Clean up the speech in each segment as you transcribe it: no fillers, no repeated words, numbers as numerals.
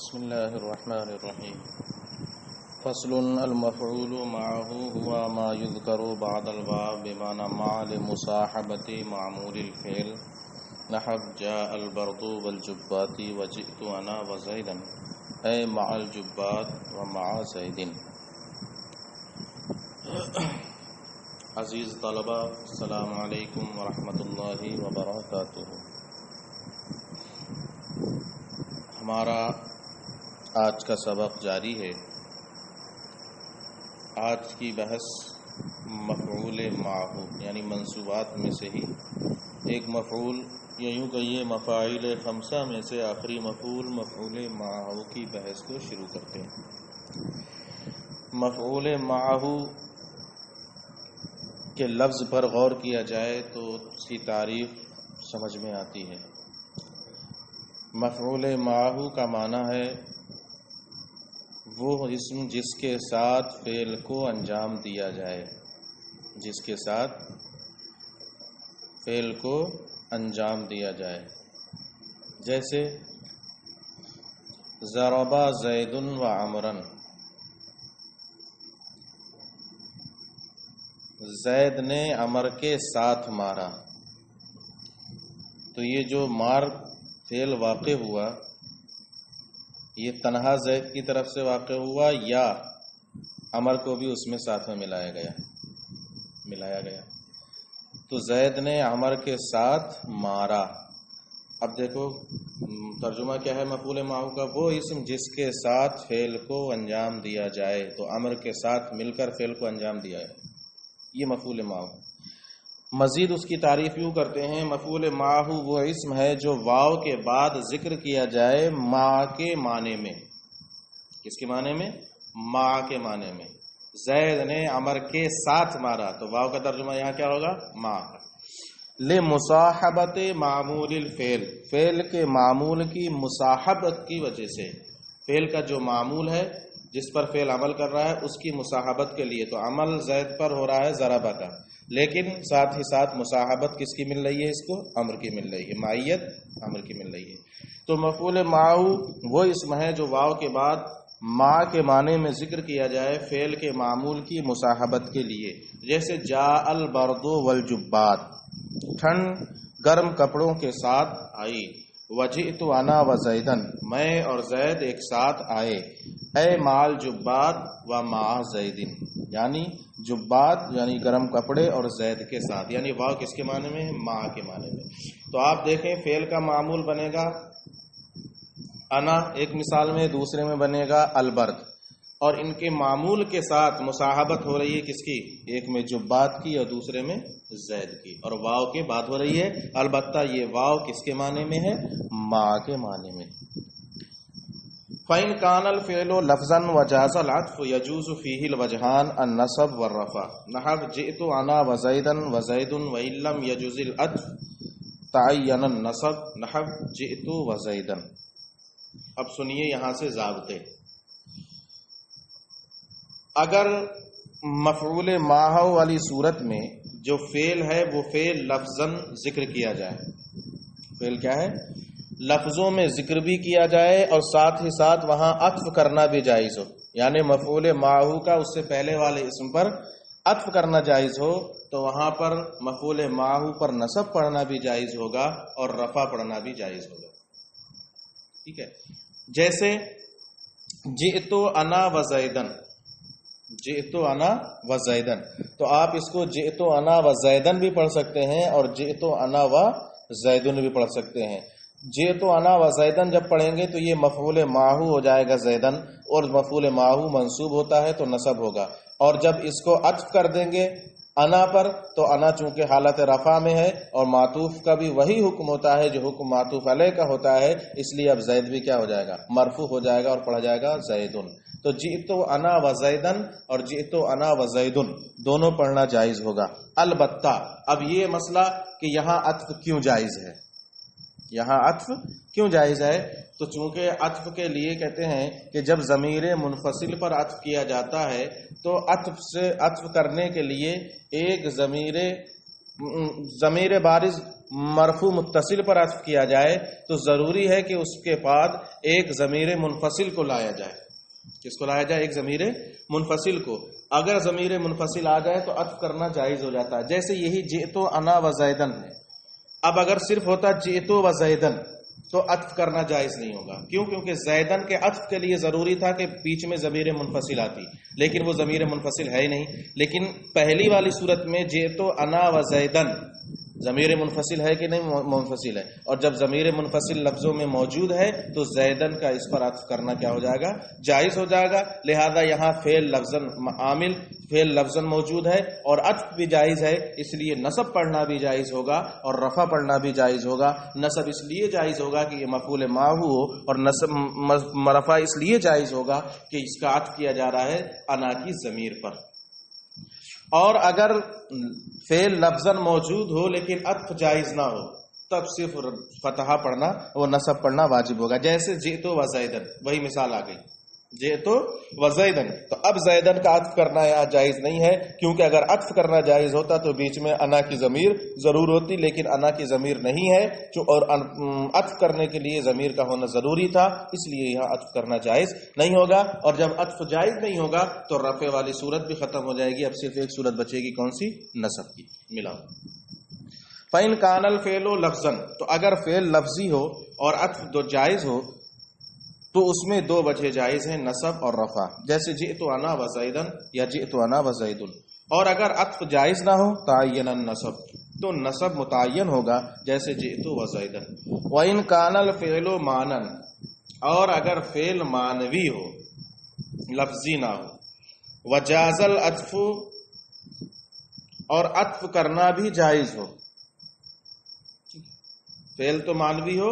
بسم الله الرحمن الرحيم. فصل المفعول معه هو ما يذكر بعد الواو بمعنى مع لمصاحبة معمول الفعل نحو جاء البرد والجبات وجئت أنا وزيدا أي مع الجبات ومع زيد. عزیز طلبہ السلام علیکم ورحمۃ اللہ وبرکاتہ. ہمارا آج کا سبق جاری ہے. آج کی بحث مفعول معہو یعنی منصوبات میں سے ہی ایک مفعول یا یوں کہیے مفاعیل خمسہ میں سے آخری مفعول معہو کی بحث کو شروع کرتے ہیں. مفعول معہو کے لفظ پر غور کیا جائے تو اس کی تعریف سمجھ میں آتی ہے. مفعول معہو کا معنی ہے وہ اسم جس کے ساتھ فعل کو انجام دیا جائے، جس کے ساتھ فعل کو انجام دیا جائے. جیسے ضرب زید و عمرا، زید نے عمر کے ساتھ مارا. تو یہ جو مار فعل واقع ہوا یہ تنہا زید کی طرف سے واقع ہوا یا عمر کو بھی اس میں ساتھ میں ملایا گیا. تو زید نے عمر کے ساتھ مارا. اب دیکھو ترجمہ کیا ہے مفعول معہو کا؟ وہ اسم جس کے ساتھ فعل کو انجام دیا جائے. تو عمر کے ساتھ مل کر فعل کو انجام دیا ہے، یہ مفعول معہو. مزید اس کی تعریف یوں کرتے ہیں، مفعول معہو وہ اسم ہے جو واو کے بعد ذکر کیا جائے ما کے معنی میں. کس کے معنی میں؟ ما کے معنی میں. زید نے عمر کے ساتھ مارا تو واو کا ترجمہ یہاں کیا ہوگا؟ ما. لمصاحبت معمول الفعل، فعل کے معمول کی مصاحبت کی وجہ سے، فعل کا جو معمول ہے جس پر فعل عمل کر رہا ہے اس کی مصاحبت کے لیے. تو عمل زید پر ہو رہا ہے ضربہ کا، لیکن ساتھ ہی ساتھ مصاحبت کس کی مل رہی ہے؟ اس کو امر کی مل رہی ہے، معیت امر کی مل رہی ہے. تو مفعول معہو وہ اسم ہے جو واو کے بعد ما کے معنی میں ذکر کیا جائے فعل کے معمول کی مصاحبت کے لیے. جیسے جاء البرد والجبات، ٹھنڈ گرم کپڑوں کے ساتھ آئی. وجئت انا وزیدن، میں اور زید ایک ساتھ آئے. اے مال جبات و مع زیدن، یعنی جبات یعنی گرم کپڑے اور زید کے ساتھ. یعنی واو کس کے معنی میں ہے؟ ما کے معنی میں. تو آپ دیکھیں فعل کا معمول بنے گا انا ایک مثال میں، دوسرے میں بنے گا البرد. اور ان کے معمول کے ساتھ مصاحبت ہو رہی ہے کس کی؟ ایک میں جبات کی اور دوسرے میں زید کی، اور واو کے بعد ہو رہی ہے. البتہ یہ واو کس کے معنی میں ہے؟ ما کے معنی میں. فَإِنْ كَانَ الْفِعْلُ لَفْظًا وَجَازَ الْعَطْفُ يَجُوزُ فِيهِ الْوَجْهَانِ النَّصْبُ وَالرَّفْعُ نَحْوُ جِئْتُ أَنَا وَزَيْدٌ وَزَيْدٌ وَإِنْ لَمْ يَجُزِ الْعَطْفُ تَعَيَّنَ النَّصْبُ نَحْوُ جِئْتُ وَزَيْدٌ. اب سنیے یہاں سے ضابطے. اگر مفعول معہو والی صورت میں جو فعل ہے وہ فعل لفظاً ذکر کیا جائے، فعل کیا ہے؟ لفظوں میں ذکر بھی کیا جائے اور ساتھ ہی ساتھ وہاں عطف کرنا بھی جائز ہو. یعنی مفعول معہو کا اس سے پہلے والے اسم پر عطف کرنا جائز ہو تو وہاں پر مفعول معہو پر نصب پڑھنا بھی جائز ہوگا اور رفع پڑھنا بھی جائز ہوگا. ٹھیک ہے. جیسے جئتو انا وزیدن، جئتو انا وزیدن، تو آپ اس کو جئتو انا وزیدن بھی پڑھ سکتے ہیں اور جئتو انا وزیدن بھی پڑھ سکتے ہیں. جئتو انا وزیدن جب پڑھیں گے تو یہ مفعول معہو ہو جائے گا زیدن، اور مفعول معہو منصوب ہوتا ہے تو نصب ہوگا. اور جب اس کو عطف کر دیں گے انا پر تو انا چونکہ حالت رفع میں ہے اور معطوف کا بھی وہی حکم ہوتا ہے جو حکم معطوف علیہ کا ہوتا ہے، اس لیے اب زید بھی کیا ہو جائے گا؟ مرفوع ہو جائے گا اور پڑھا جائے گا زیدن. تو جئتو انا وزیدن اور جئتو انا وزیدن دونوں پڑھنا جائز ہوگا. البتہ اب یہ مسئلہ کہ یہاں عطف کیوں جائز ہے؟ یہاں عطف کیوں جائز ہے؟ تو چونکہ عطف کے لیے کہتے ہیں کہ جب ضمیر منفصل پر عطف کیا جاتا ہے تو عطف کرنے کے لیے ایک ضمیر بارز مرفوع متصل پر عطف کیا جائے تو ضروری ہے کہ اس کے بعد ایک ضمیر منفصل کو لایا جائے. کس کو لایا جائے؟ ایک ضمیر منفصل کو. اگر ضمیر منفصل آ جائے تو عطف کرنا جائز ہو جاتا ہے. جیسے یہی جئتو انا و زیدن ہے. اب اگر صرف ہوتا جئتو و زیدن تو عطف کرنا جائز نہیں ہوگا. کیوں؟ کیونکہ زیدن کے عطف کے لیے ضروری تھا کہ بیچ میں ضمیر منفصل آتی، لیکن وہ ضمیر منفصل ہے ہی نہیں. لیکن پہلی والی صورت میں جئتو انا و زیدن ضمیر منفصل ہے کہ نہیں؟ منفصل ہے. اور جب ضمیر منفصل لفظوں میں موجود ہے تو زیدن کا اس پر عطف کرنا کیا ہو جائے گا؟ جائز ہو جائے گا. لہذا یہاں فعل لفظاً عامل فعل لفظاً موجود ہے اور عطف بھی جائز ہے، اس لیے نصب پڑھنا بھی جائز ہوگا اور رفع پڑھنا بھی جائز ہوگا. نصب اس لیے جائز ہوگا کہ یہ مفعول ماہ ہو، اور نصب رفع اس لیے جائز ہوگا کہ اس کا عطف کیا جا رہا ہے انا کی ضمیر پر. اور اگر فعل لفظاً موجود ہو لیکن عطف جائز نہ ہو تب صرف فتحہ پڑھنا اور نصب پڑھنا واجب ہوگا. جیسے جئتو و زیدن، وہی مثال آ گئی، جئتو و زیدن. تو اب زیدن کا عطف کرنا یہاں جائز نہیں ہے، کیونکہ اگر عطف کرنا جائز ہوتا تو بیچ میں انا کی ضمیر ضرور ہوتی، لیکن انا کی ضمیر نہیں ہے اور عطف کرنے کے لیے ضمیر کا ہونا ضروری تھا، اس لیے یہاں عطف کرنا جائز نہیں ہوگا. اور جب عطف جائز نہیں ہوگا تو رفع والی صورت بھی ختم ہو جائے گی. اب صرف ایک صورت بچے گی، کون سی؟ نصب کی. ملاؤ. فَإِنْ كَانَ الْفِعْلُ لَفْظًا، تو اگر فعل لفظی ہو اور عطف دو جائز ہو تو اس میں دو وجہ جائز ہیں، نصب اور رفع. جیسے جئتو انا و زیدن یا جئتو انا و زیدن. اور اگر عطف جائز نہ ہو تعین النصب، تو نصب متعین ہوگا، جیسے جئتو و زیدن. وَإِنْ كَانَ الْفِعْلُ مَانًا، اور اگر فعل مانوی ہو لفظی نہ ہو، وجاز العطف، اور عطف کرنا بھی جائز ہو. فعل تو مانوی ہو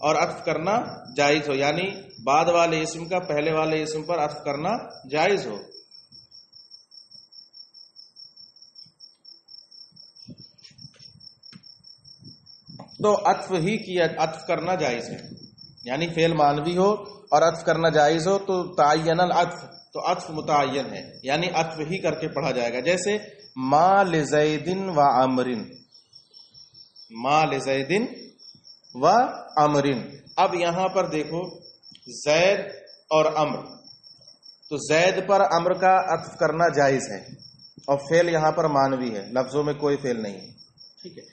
اور عطف کرنا جائز ہو، یعنی بعد والے اسم کا پہلے والے اسم پر عطف کرنا جائز ہو. تو عطف کرنا جائز ہے. یعنی فعل مانوی ہو اور عطف کرنا جائز ہو تو تعین العطف، تو عطف متعین ہے، یعنی عطف ہی کر کے پڑھا جائے گا. جیسے ما لزیدن و عمرن، ما لزیدن و عمرن. اب یہاں پر دیکھو زید اور عمر، تو زید پر عمر کا عطف کرنا جائز ہے اور فعل یہاں پر مانوی ہے، لفظوں میں کوئی فعل نہیں ہے. ٹھیک ہے.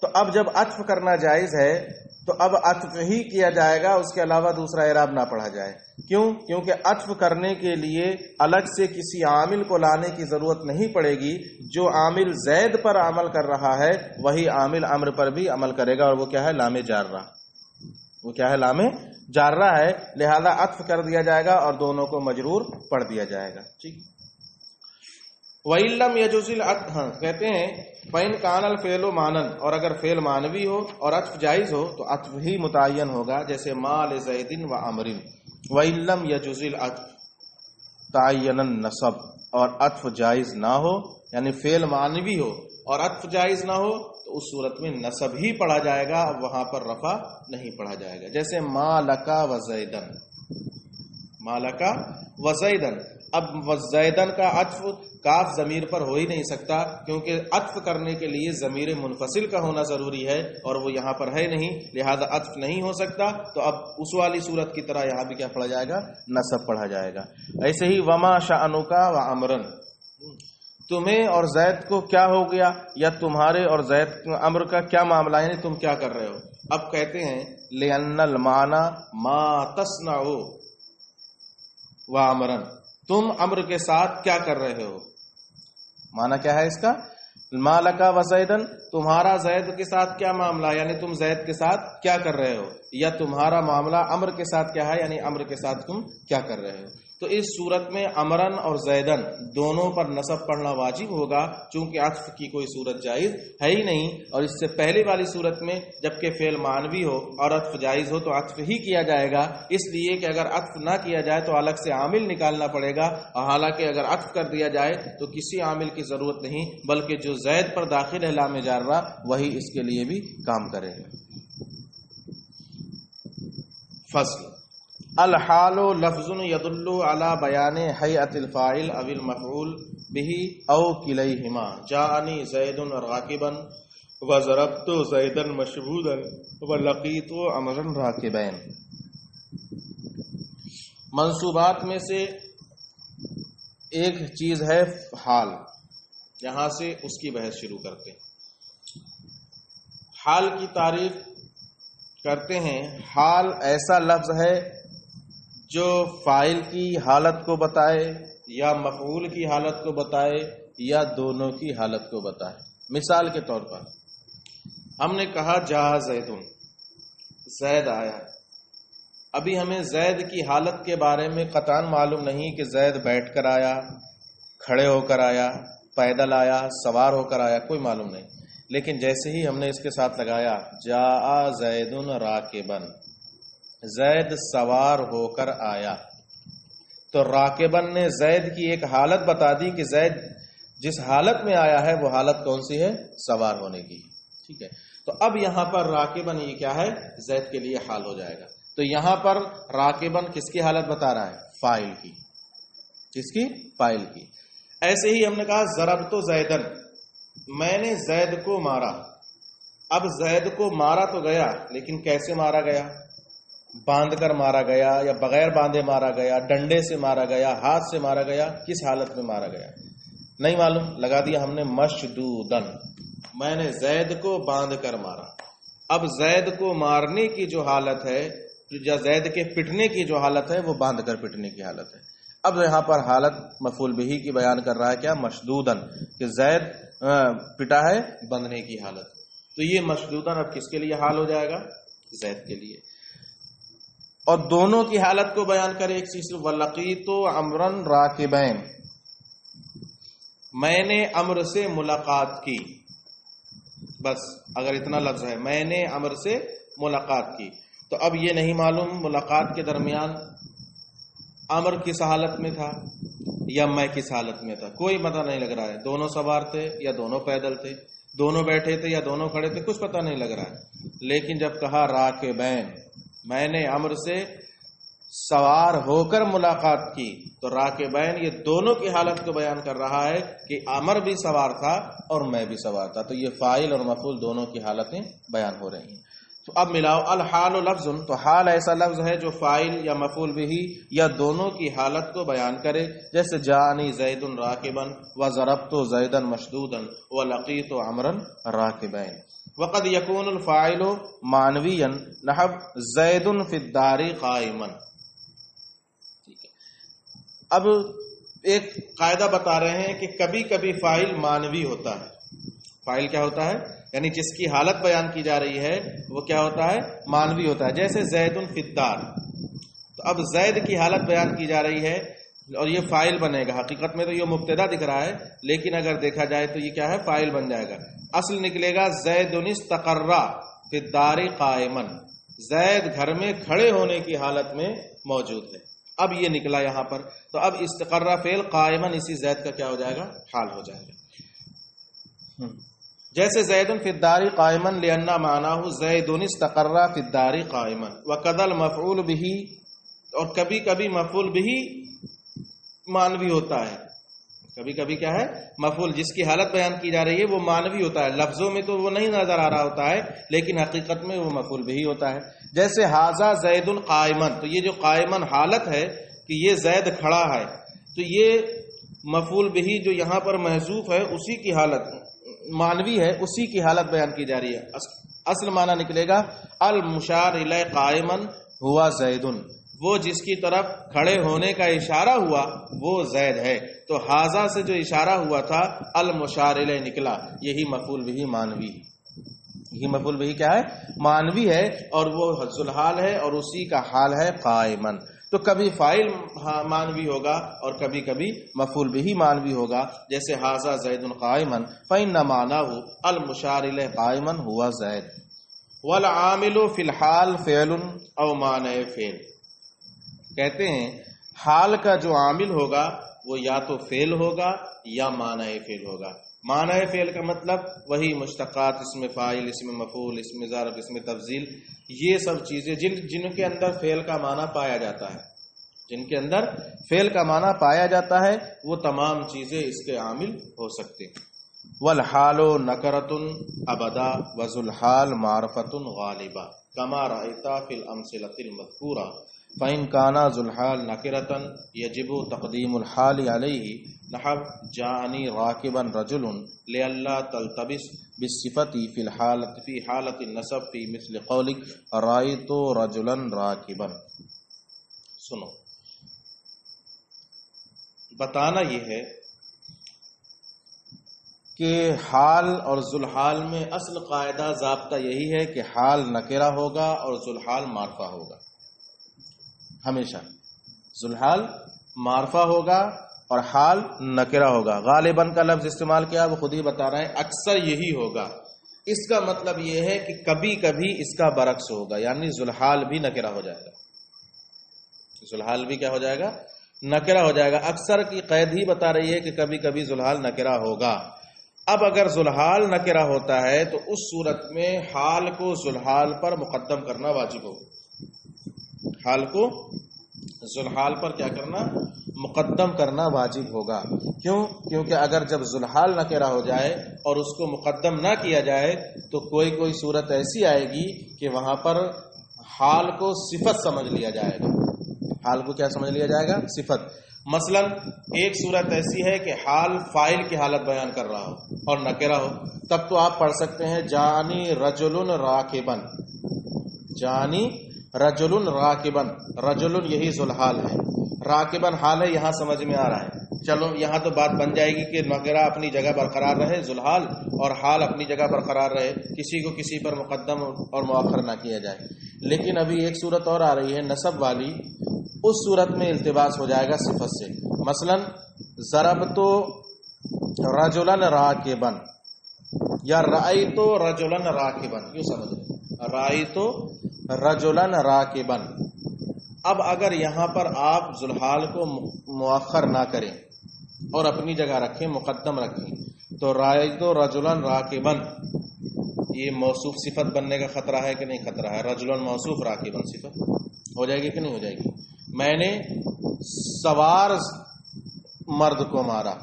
تو اب جب عطف کرنا جائز ہے تو اب عطف ہی کیا جائے گا، اس کے علاوہ دوسرا اعراب نہ پڑھا جائے. کیوں؟ کیونکہ عطف کرنے کے لیے الگ سے کسی عامل کو لانے کی ضرورت نہیں پڑے گی. جو عامل زید پر عمل کر رہا ہے وہی عامل عمر پر بھی عمل کرے گا، اور وہ کیا ہے؟ لام جارہ. وہ کیا ہے؟ لام جارہ ہے. لہذا عطف کر دیا جائے گا اور دونوں کو مجرور پڑھ دیا جائے گا. ٹھیک. وَإِن لَّمْ يَجُزِ الْعَطْفُ، کہتے ہیں فَإِن كَانَ الْفِعْلُ مَانًا، اور اگر فعل مانوی ہو اور عطف جائز ہو تو عطف ہی متعین ہوگا. جیسے ما لزیدن و عمرن. وَإِن لَّمْ يَجُزِ الْعَطْفُ تعین النصب، اور عطف جائز نہ ہو، یعنی فعل مانوی ہو اور عطف جائز نہ ہو تو اس صورت میں نصب ہی پڑھا جائے گا، اب وہاں پر رفع نہیں پڑھا جائے گا. جیسے ما لکا و زیدن، ما لکا و زیدن. اب زیدن کا عطف کاف ضمیر پر ہو ہی نہیں سکتا، کیونکہ عطف کرنے کے لیے ضمیر منفصل کا ہونا ضروری ہے اور وہ یہاں پر ہے نہیں، لہذا عطف نہیں ہو سکتا. تو اب اس والی صورت کی طرح یہاں بھی کیا پڑھا جائے گا؟ نصب پڑھا جائے گا. ایسے ہی وما شأنک و عمرن، تمہیں اور زید کو کیا ہو گیا، یا تمہارے اور زید عمر کا کیا معاملہ، یعنی تم کیا کر رہے ہو. اب کہتے ہیں لأن المعنی ما تصنع و عمرن، تم عمر کے ساتھ کیا کر رہے ہو. معنی کیا ہے اس کا؟ ما لکا و زیدن، تمہارا زید کے ساتھ کیا معاملہ، یعنی تم زید کے ساتھ کیا کر رہے ہو، یا تمہارا معاملہ عمر کے ساتھ کیا ہے، یعنی عمر کے ساتھ تم کیا کر رہے ہو. تو اس صورت میں عمرن اور زیدن دونوں پر نصب پڑھنا واجب ہوگا، چونکہ عطف کی کوئی صورت جائز ہے ہی نہیں. اور اس سے پہلے والی صورت میں جبکہ فعل مانوی ہو اور عطف جائز ہو تو عطف ہی کیا جائے گا، اس لیے کہ اگر عطف نہ کیا جائے تو الگ سے عامل نکالنا پڑے گا. اور حالانکہ اگر عطف کر دیا جائے تو کسی عامل کی ضرورت نہیں، بلکہ جو زید پر داخل ہے لام جارہ وہی اس کے لیے بھی کام کرے گا. فصل. الحال لفظ يدل على بیان هیئت الفاعل او المفعول به او کلیہما. جاءنی زید راکبا وضربت زیدا مشبودا ولقیت عمرا راکبین۔ منصوبات میں سے ایک چیز ہے حال، یہاں سے اس کی بحث شروع کرتے ہیں۔ حال کی تعریف کرتے ہیں۔ حال ایسا لفظ ہے جو فاعل کی حالت کو بتائے یا مفعول کی حالت کو بتائے یا دونوں کی حالت کو بتائے۔ مثال کے طور پر ہم نے کہا جا زیدن، زید آیا۔ ابھی ہمیں زید کی حالت کے بارے میں قطعاً معلوم نہیں کہ زید بیٹھ کر آیا، کھڑے ہو کر آیا، پیدل آیا، سوار ہو کر آیا، کوئی معلوم نہیں۔ لیکن جیسے ہی ہم نے اس کے ساتھ لگایا جاء زید راکبن، زید سوار ہو کر آیا، تو راکبن نے زید کی ایک حالت بتا دی کہ زید جس حالت میں آیا ہے وہ حالت کون سی ہے؟ سوار ہونے کی۔ ٹھیک ہے، تو اب یہاں پر راکبن یہ کیا ہے؟ زید کے لیے حال ہو جائے گا۔ تو یہاں پر راکبن کس کی حالت بتا رہا ہے؟ فاعل کی۔ کس کی؟ فاعل کی۔ ایسے ہی ہم نے کہا ضربت زیدن، میں نے زید کو مارا۔ اب زید کو مارا تو گیا، لیکن کیسے مارا گیا؟ باندھ کر مارا گیا یا بغیر باندھے مارا گیا، ڈنڈے سے مارا گیا، ہاتھ سے مارا گیا، کس حالت میں مارا گیا نہیں معلوم، لگا دیا ہم نے مشدودن، میں نے زید کو باندھ کر مارا۔ اب زید کو مارنے کی جو حالت ہے یا زید کے پٹنے کی جو حالت ہے وہ باندھ کر پٹنے کی حالت ہے۔ اب یہاں پر حالت مفعول بہ کی بیان کر رہا ہے، کیا؟ مشدودن، کہ زید پٹا ہے بندھنے کی حالت۔ تو یہ مشدودن اب کس کے لیے حال ہو جائے گا؟ زید کے لیے۔ اور دونوں کی حالت کو بیان کرے ایک چیز، وَلَقِيتُ عَمْرًا رَاكِبَيْن، میں نے عمر سے ملاقات کی۔ بس اگر اتنا لفظ ہے، میں نے عمر سے ملاقات کی، تو اب یہ نہیں معلوم ملاقات کے درمیان عمر کس حالت میں تھا یا میں کس حالت میں تھا، کوئی پتہ نہیں لگ رہا ہے۔ دونوں سوار تھے یا دونوں پیدل تھے، دونوں بیٹھے تھے یا دونوں کھڑے تھے، کچھ پتہ نہیں لگ رہا ہے۔ لیکن جب کہا راکبین، میں نے عمر سے سوار ہو کر ملاقات کی، تو راکبین یہ دونوں کی حالت کو بیان کر رہا ہے کہ عمر بھی سوار تھا اور میں بھی سوار تھا۔ تو یہ فاعل اور مفعول دونوں کی حالتیں بیان ہو رہی ہیں۔ تو اب ملاؤ، الحال لفظ، تو حال ایسا لفظ ہے جو فاعل یا مفعول بہ یا دونوں کی حالت کو بیان کرے، جیسے جاءنی زید راکبا وضربت زیدا مشدودا ولقیت عمرا راکبین۔ وقد یکون الفاعل معنویا نحو زید فی الدار قائما۔ اب ایک قاعدہ بتا رہے ہیں کہ کبھی کبھی فاعل معنوی ہوتا ہے۔ فاعل کیا ہوتا ہے؟ یعنی جس کی حالت بیان کی جا رہی ہے وہ کیا ہوتا ہے؟ معنوی ہوتا ہے۔ جیسے زید فی الدار، تو اب زید کی حالت بیان کی جا رہی ہے اور یہ فاعل بنے گا۔ حقیقت میں تو یہ مبتدا دکھ رہا ہے، لیکن اگر دیکھا جائے تو یہ کیا ہے؟ فاعل بن جائے گا۔ اصل نکلے گا زید استقر فی الدار قائما، زید گھر میں کھڑے ہونے کی حالت میں موجود ہے۔ اب یہ نکلا یہاں پر، تو اب استقرہ فعل قائما اسی زید کا کیا ہو جائے گا؟ حال ہو جائے گا۔ جیسے زید فی الدار قائما لأن معناه زید استقر فی الدار قائما، وكذا المفعول به، اور کبھی کبھی مفعول به معنوی ہوتا ہے۔ کبھی کبھی کیا ہے؟ مفعول جس کی حالت بیان کی جا رہی ہے وہ معنوی ہوتا ہے، لفظوں میں تو وہ نہیں نظر آ رہا ہوتا ہے لیکن حقیقت میں وہ مفعول به ہوتا ہے۔ جیسے ھذا زید قائما، تو یہ جو قائما حالت ہے کہ یہ زید کھڑا ہے، تو یہ مفعول به جو یہاں پر محذوف ہے اسی کی حالت معنوی ہے، اسی کی حالت بیان کی جا رہی ہے۔ اصل معنی نکلے گا المشار الی قائما ہوا زید، وہ جس کی طرف کھڑے ہونے کا اشارہ ہوا وہ زید ہے۔ تو ھذا سے جو اشارہ ہوا تھا المشار الی نکلا، یہی مفعول به معنوی ہے۔ یہ مفعول به کیا ہے؟ معنوی ہے، اور وہ حذف الحال ہے اور اسی کا حال ہے قائما۔ تو کبھی فاعل معنوی ہوگا اور کبھی کبھی مفعول به معنوی ہوگا، جیسے ھذا زید قائما فإن معناه المشار الیہ قائما ہوا زید۔ والعامل فی الحال فعل او معنی فعل، کہتے ہیں حال کا جو عامل ہوگا وہ یا تو فعل ہوگا یا معنی فعل ہوگا۔ معنی فعل کا مطلب وہی مشتقات، اسم فاعل، اسم مفعول، اسم ظرف، اسم تفضیل، یہ سب چیزیں جن کے اندر فعل کا معنی پایا جاتا ہے، جن کے اندر فعل کا معنی پایا جاتا ہے وہ تمام چیزیں اس کے عامل ہو سکتے ہیں۔ والحال نکرۃ ابدا وذوالحال معرفۃ غالبہ کما رأیت فی الامثلۃ المذکورہ فإن كان ذو الحال نکرۃ یجب تقدیم الحال علیہ نحو جاءنی راکبا رجل لئلا تلتبس بالصفۃ فی حالۃ النصب فی مثل قولک رأیت رجلا راکبا. سنو، بتانا یہ ہے کہ حال اور ذوالحال میں اصل قاعدہ ضابطہ یہی ہے کہ حال نکرہ ہوگا اور ذوالحال معرفہ ہوگا. ہمیشہ ذوالحال معرفہ ہوگا اور حال نکرہ ہوگا. غالباً کا لفظ استعمال کیا، وہ خود ہی بتا رہے ہیں، اکثر یہی ہوگا. اس کا مطلب یہ ہے کہ کبھی کبھی اس کا برعکس ہوگا، یعنی ذوالحال بھی نکرہ ہو جائے گا. ذوالحال بھی کیا ہو جائے گا؟ نکرہ ہو جائے گا. اکثر کی قید ہی بتا رہی ہے کہ کبھی کبھی ذوالحال نکرہ ہوگا. اب اگر ذوالحال نکرہ ہوتا ہے تو اس صورت میں حال کو ذوالحال پر مقدم کرنا واجب ہوگا. حال کو ذوالحال پر کیا کرنا؟ مقدم کرنا واجب ہوگا. کیوں؟ کیونکہ اگر جب ذوالحال نکرہ ہو جائے اور اس کو مقدم نہ کیا جائے تو کوئی صورت ایسی آئے گی کہ وہاں پر حال کو صفت سمجھ لیا جائے گا. حال کو کیا سمجھ لیا جائے گا؟ صفت. مثلا ایک صورت ایسی ہے کہ حال فاعل کی حالت بیان کر رہا ہو اور نکرہ ہو، تب تو آپ پڑھ سکتے ہیں جانی رجل راکبا. جانی رجل راکبا، رجل یہی ذوالحال ہے، راکبا حال ہے. یہاں سمجھ میں آ رہا ہے. چلو یہاں تو بات بن جائے گی کہ نکرہ اپنی جگہ برقرار رہے ذوالحال، اور حال اپنی جگہ برقرار رہے، کسی کو کسی پر مقدم اور مؤخر نہ کیا جائے. لیکن ابھی ایک صورت اور آ رہی ہے نصب والی، اس صورت میں التباس ہو جائے گا صفت سے. مثلا ضربت رجلا راکبا یا رأیت رجلا راکبا، یوں سمجھ، رأیت رجلا راکبا. اب اگر یہاں پر آپ ذوالحال کو مؤخر نہ کریں اور اپنی جگہ رکھیں، مقدم رکھیں، تو رأیت رجلا راکبا یہ موصوف صفت بننے کا خطرہ ہے کہ نہیں خطرہ ہے؟ رجلا موصوف راکبا صفت ہو جائے گی کہ نہیں ہو جائے گی؟ میں نے سوار مرد کو مارا،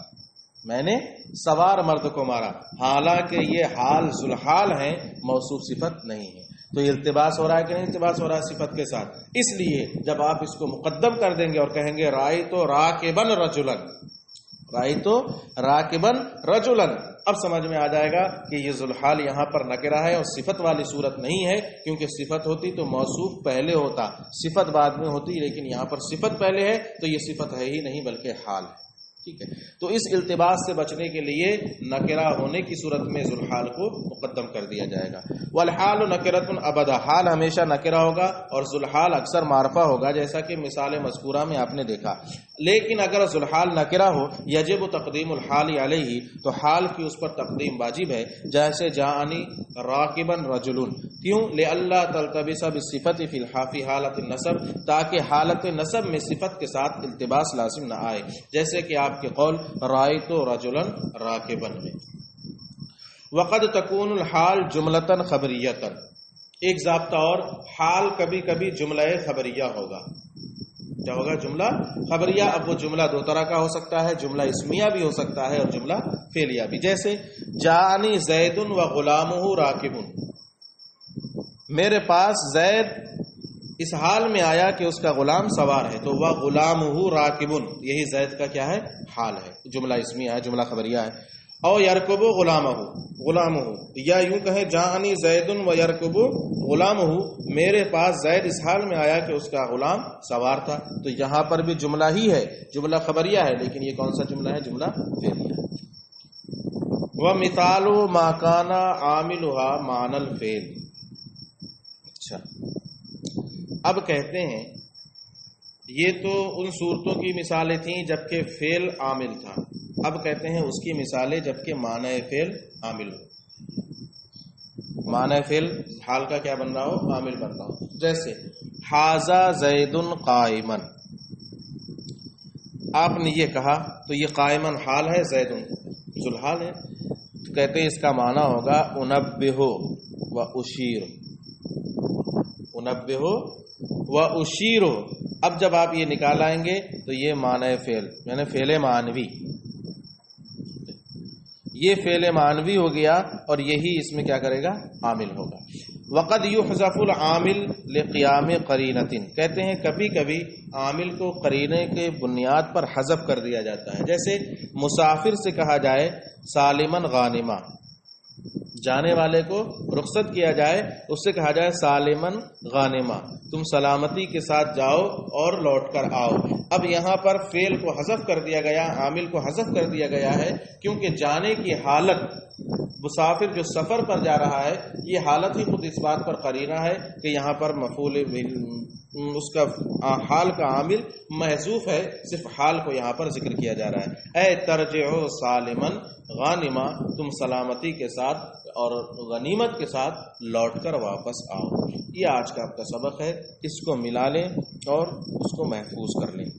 میں نے سوار مرد کو مارا، حالانکہ یہ حال ذوالحال ہیں، موصوف صفت نہیں ہے. تو یہ التباس ہو رہا ہے کہ نہیں التباس ہو رہا ہے صفت کے ساتھ؟ اس لیے جب آپ اس کو مقدم کر دیں گے اور کہیں گے رأیت راکبا رجلا، رأیت راکبا رجلا، اب سمجھ میں آ جائے گا کہ یہ ذوالحال یہاں پر نکرہ ہے اور صفت والی صورت نہیں ہے. کیونکہ صفت ہوتی تو موصوف پہلے ہوتا، صفت بعد میں ہوتی، لیکن یہاں پر صفت پہلے ہے تو یہ صفت ہے ہی نہیں بلکہ حال ہے. ٹھیک ہے، تو اس التباس سے بچنے کے لیے نکرہ ہونے کی صورت میں ذوالحال کو مقدم کر دیا جائے گا. والحال نکرۃ ابدا، حال ہمیشہ نکرہ ہوگا اور ذوالحال اکثر معرفہ ہوگا، جیسا کہ مثال مذکورہ میں آپ نے دیکھا. لیکن اگر ذوالحال نکرہ ہو یجب تقدیم الحال علیہ، تو حال کی اس پر تقدیم واجب ہے. جیسے جاءنی راکبا رجل، کیوں؟ لئلا تلتبس بالصفت فی حالت النصب، تاکہ حالت نصب میں صفت کے ساتھ التباس لازم نہ آئے، جیسے کہ آپ کے قول رأیت رجلا راکبا میں. وقد تکون الحال جملۃ خبریۃ، ایک ضابطہ اور، حال کبھی کبھی جملہ خبریہ ہوگا. کیا ہوگا؟ جملہ خبریہ. اب وہ جملہ دو طرح کا ہو سکتا ہے، جملہ اسمیہ بھی ہو سکتا ہے اور جملہ فعلیہ بھی. جیسے جاءنی زید و غلامہ راکب، میرے پاس زید اس حال میں آیا کہ اس کا غلام سوار ہے، تو وہ غلامہ راکب، یہی زید کا کیا ہے؟ حال ہے. جملہ اسمیہ ہے، جملہ خبریہ ہے. او یرکب غلامہ، غلامہ، یا یوں کہیں جاءنی زید و یرکب غلامہ، میرے پاس زید اس حال میں آیا کہ اس کا غلام سوار تھا. تو یہاں پر بھی جملہ ہی ہے، جملہ خبریہ ہے، لیکن یہ کون سا جملہ ہے؟ جملہ فعلیہ. ومثال ما کان عاملها معنی الفعل. اچھا، اب کہتے ہیں یہ تو ان صورتوں کی مثالیں تھیں جبکہ فعل عامل تھا. اب کہتے ہیں اس کی مثالیں جبکہ معنی فعل عامل ہو. معنی فعل حال کا کیا بن رہا ہو؟ عامل بن رہا ہو. جیسے حاذا زید قائما، آپ نے یہ کہا تو یہ قائما حال ہے، زید ذوالحال ہے. تو کہتے ہیں اس کا معنی ہوگا انبہ و اشیر، انبہ و اشیر. اب جب آپ یہ نکال آئیں گے تو یہ معنی فعل، یعنی فعل معنوی، یہ فعل معنوی ہو گیا اور یہی اس میں کیا کرے گا؟ عامل ہوگا. وقد یحذف العامل لقیام قرینۃ، کہتے ہیں کبھی کبھی عامل کو قرینے کے بنیاد پر حذف کر دیا جاتا ہے. جیسے مسافر سے کہا جائے سالمن غانمہ، جانے والے کو رخصت کیا جائے، اس سے کہا جائے سالمن غانمہ، تم سلامتی کے ساتھ جاؤ اور لوٹ کر آؤ. اب یہاں پر فعل کو حذف کر دیا گیا، عامل کو حذف کر دیا گیا ہے، کیونکہ جانے کی حالت، مسافر جو سفر پر جا رہا ہے، یہ حالت ہی خود اس بات پر قرینہ ہے کہ یہاں پر مفعول اس کا حال کا عامل محذوف ہے، صرف حال کو یہاں پر ذکر کیا جا رہا ہے. اے ترجعو سالمن غانمہ، تم سلامتی کے ساتھ اور غنیمت کے ساتھ لوٹ کر واپس آؤ. یہ آج کا آپ کا سبق ہے، اس کو ملا لیں اور اس کو محفوظ کر لیں.